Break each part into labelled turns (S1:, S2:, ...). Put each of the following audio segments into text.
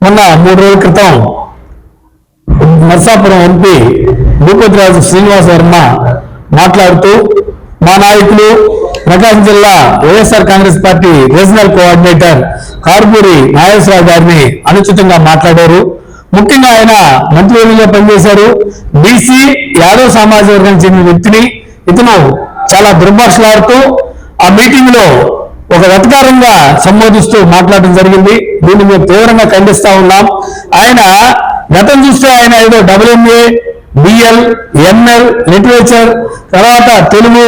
S1: మొన్న 3 రోజుల క్రితం నర్సాపురం ఎంపీ భూపతిరాజు శ్రీనివాస వర్మ మాట్లాడుతూ మా నాయకులు ప్రకాశం జిల్లా YSR Congress party regional coordinator Karpuri Nageswara Rao గారిని అనుచితంగా మాట్లాడారు. ముఖ్యంగా ఆయన మంత్రివర్గంలో పనిచేశారు. బీసీ యాదవ్ సామాజిక వర్గానికి చెందిన వ్యక్తిని ఇతను చాలా దుర్భాషలాడుతూ ఆ మీటింగ్ లో ఒక వెతకారంగా సంబోధిస్తూ మాట్లాడడం జరిగింది. దీన్ని మేము తీవ్రంగా ఖండిస్తా ఉన్నాం. ఆయన గతం చూస్తే ఆయన ఏదో WMA, BL, ML లిటరేచర్, తర్వాత తెలుగు,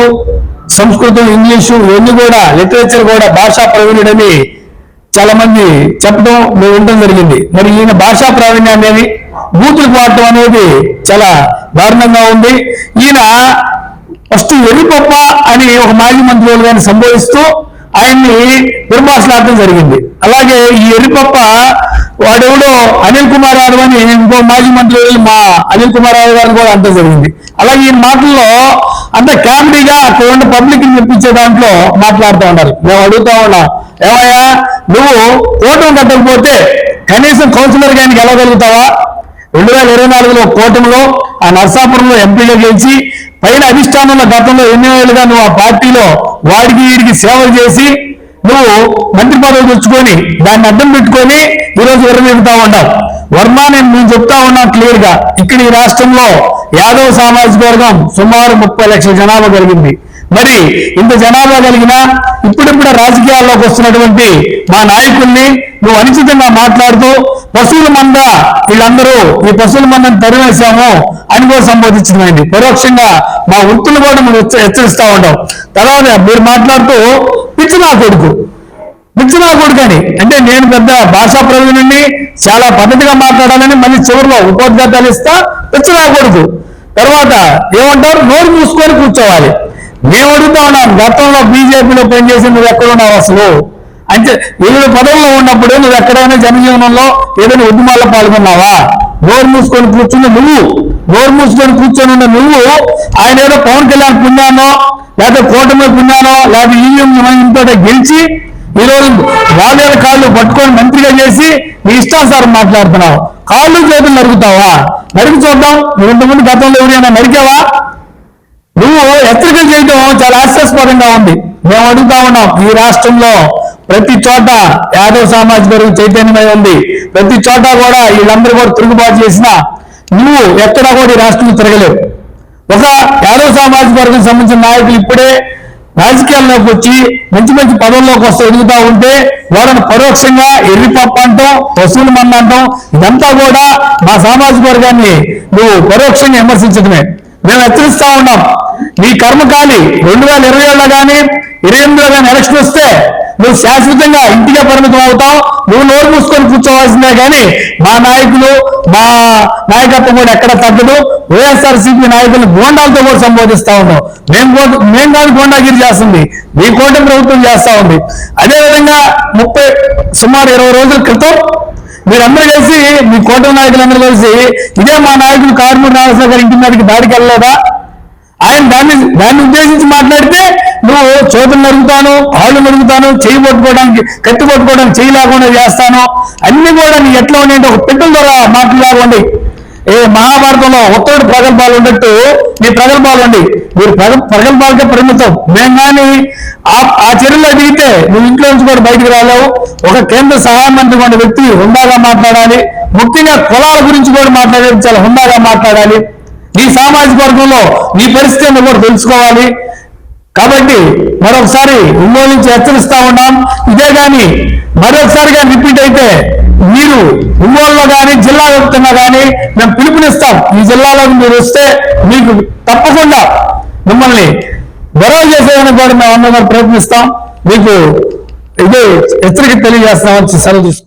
S1: సంస్కృతం, ఇంగ్లీషు ఇవన్నీ కూడా లిటరేచర్ కూడా భాషా ప్రవీణుడని చాలా మంది చెప్పడం మేము వినడం జరిగింది. మరి ఈయన భాషా ప్రావీణ్యాన్ని అనేది బూతులకు వాడటం అనేది చాలా దారుణంగా ఉంది. ఈయన ఫస్ట్ ఎర్రిపప్ప అని ఒక మాజీ మంత్రులు గారిని సంబోధిస్తూ ఆయన్ని దుర్భాషలాడటం జరిగింది. అలాగే ఈ ఎర్రిపప్ప వాడెవడో అనిల్ కుమార్ యాదవ్ అని ఇంకో మాజీ మంత్రి మా అనిల్ కుమార్ యాదవ్ గారిని కూడా అంటం జరిగింది. అలాగే ఈ మాటల్లో అంత కామెడీగా అక్కడ ఉన్న పబ్లిక్ ని మెప్పించే దాంట్లో మాట్లాడుతూ ఉన్నారు. మేము అడుగుతా ఉన్నాం, ఏమయ్యా నువ్వు కూటమి కట్టకపోతే కనీసం కౌన్సిలర్ గారికి వెళ్ళగలుగుతావా? 2024లో కూటమిలో ఆ నర్సాపురంలో ఎంపీగా గెలిచి పైన అధిష్టానంలో గతంలో ఎన్నో ఏళ్ళుగా నువ్వు ఆ పార్టీలో వాడికి వీడికి సేవలు చేసి నువ్వు మంత్రి పదవి తెచ్చుకొని దాన్ని అడ్డం పెట్టుకొని ఈరోజు విరమిగుతా ఉన్నావు. వర్మ నేను చెప్తా ఉన్నా క్లియర్ గా, ఇక్కడ ఈ రాష్ట్రంలో యాదవ్ సామాజిక వర్గం సుమారు 30 లక్షల జనాభా కలిగింది. మరి ఇంత జనాభా కలిగినా ఇప్పుడిప్పుడే రాజకీయాల్లోకి వస్తున్నటువంటి మా నాయకుల్ని నువ్వు అనుచితంగా మాట్లాడుతూ పశువుల మంద వీళ్ళందరూ ఈ పశువుల మందని తరివేశాము అని కూడా సంబోధించింది. పరోక్షంగా మా వృత్తులు కూడా నువ్వు హెచ్చరిస్తా ఉంటావు. తర్వాత మీరు మాట్లాడుతూ పిచ్చినా కొడుకు అని అంటే నేను పెద్ద భాషా ప్రవీణుని చాలా పద్ధతిగా మాట్లాడాలని మళ్ళీ చివరిలో ఉపోద్ఘాతాలు ఇస్తా పిచ్చినా కొడుకు. తర్వాత ఏమంటారు, నోరు మూసుకొని కూర్చోవాలి. మేము అడుగుతా ఉన్నాం, గతంలో బీజేపీలో పనిచేసి నువ్వు ఎక్కడున్నావు అసలు అంటే వీళ్ళు పదవుల్లో ఉన్నప్పుడు నువ్వు ఎక్కడైనా జనజీవనంలో ఏదైనా ఉద్యమాల్లో పాల్గొన్నావా? నోరు మూసుకొని కూర్చుని ఉన్న నువ్వు ఆయన ఏదో పవన్ కళ్యాణ్ పుణ్యానో లేకపోతే కూటమి పుణ్యానో లేకపోతే ఈవీఎంతో గెలిచి ఈరోజు రాజేల కాళ్ళు పట్టుకొని మంత్రిగా చేసి నీ ఇష్టానుసారం మాట్లాడుతున్నావు. కాళ్ళు చేతులు నరుగుతావా? నరికి చూద్దాం. నువ్వు ఇంతకుముందు గతంలో ఎవరైనా నరికావా? నువ్వు హెచ్చరికలు చేయడం చాలా హాస్యాస్పదంగా ఉంది. మేము అడుగుతా ఉన్నాం, ఈ రాష్ట్రంలో ప్రతి చోట యాదవ్ సామాజిక వర్గం చైతన్యమై ఉంది. ప్రతి చోట కూడా వీళ్ళందరూ కూడా తిరుగుబాటు చేసినా నువ్వు ఎక్కడా కూడా ఈ రాష్ట్రంలో తిరగలేవు. ఒక యాదవ్ సామాజిక వర్గం సంబంధించిన నాయకులు ఇప్పుడే రాజకీయాల్లోకి వచ్చి మంచి మంచి పదవుల్లోకి వస్తే ఎదుగుతా ఉంటే వాళ్ళని పరోక్షంగా ఎర్రిపప్ప అంటాం, పశువుల మంద అంటాం. ఇదంతా కూడా మా సామాజిక వర్గాన్ని నువ్వు పరోక్షంగా విమర్శించడమే. మేము హెచ్చరిస్తా ఉన్నాం, నీ కర్మకాలి 2027లో కానీ 28లో కానీ ఎలక్షన్ వస్తే నువ్వు శాశ్వతంగా ఇంటికే పరిమితం అవుతావు. నువ్వు నోరు మూసుకొని కూర్చోవాల్సిందే. కానీ మా నాయకులు మా నాయకత్వం కూడా ఎక్కడ తగ్గదు. వైఎస్ఆర్సీపీ నాయకులు గోండాలతో కూడా సంబోధిస్తా ఉన్నాం. మేము కాదు గోండాగిరి చేస్తుంది, మీ కూటమి ప్రభుత్వం చేస్తా ఉంది. అదేవిధంగా సుమారు 20 రోజుల క్రితం మీరందరూ కలిసి మీ కూటమి నాయకులందరూ కలిసి ఇదే మా నాయకులు కార్మూరి నాగేశ్వర గారి ఇంటి మీదకి దాడికి వెళ్ళలేదా? ఆయన దాన్ని ఉద్దేశించి మాట్లాడితే నువ్వు చేతులు నరుగుతాను, కాళ్ళు నరుగుతాను, చేయి పట్టుకోవడానికి కత్తి పట్టుకోవడానికి చేయి లేకుండా చేస్తాను అన్ని కూడా నీ ఎట్లా ఉండే ఒక పెట్టెల ద్వారా మాటలు లేకుండా ఏ మహాభారతంలో ఉత్తరుడు ప్రగల్భాలు ఉన్నట్టు నీ ప్రగల్భాలు ఉండి మీరు ప్రగల్భాలకే పరిమితం. మేము కానీ ఆ చర్యలో దిగితే నువ్వు ఇంట్లో నుంచి కూడా బయటకు రాలేవు. ఒక కేంద్ర సహాయ మంత్రి ఉన్న వ్యక్తి హుందాగా మాట్లాడాలి. ముఖ్యంగా కులాల గురించి కూడా మాట్లాడేది చాలా హుందాగా మాట్లాడాలి. నీ సామాజిక వర్గంలో నీ పరిస్థితిని కూడా తెలుసుకోవాలి. కాబట్టి మరొకసారి ఒంగోలు నుంచి హెచ్చరిస్తా ఉన్నాం. ఇదే కానీ మరొకసారిగా రిపీట్ అయితే మీరు ఒంగోలులో కానీ జిల్లా వ్యాప్తంగా కానీ మేము పిలుపునిస్తాం. ఈ జిల్లాలోకి మీరు వస్తే మీకు తప్పకుండా మిమ్మల్ని గొడవ చేసేదని కూడా మేము అందరం ప్రయత్నిస్తాం. మీకు ఇదే హెచ్చరిక తెలియజేస్తామని సెలవు తీసుకుంటాం.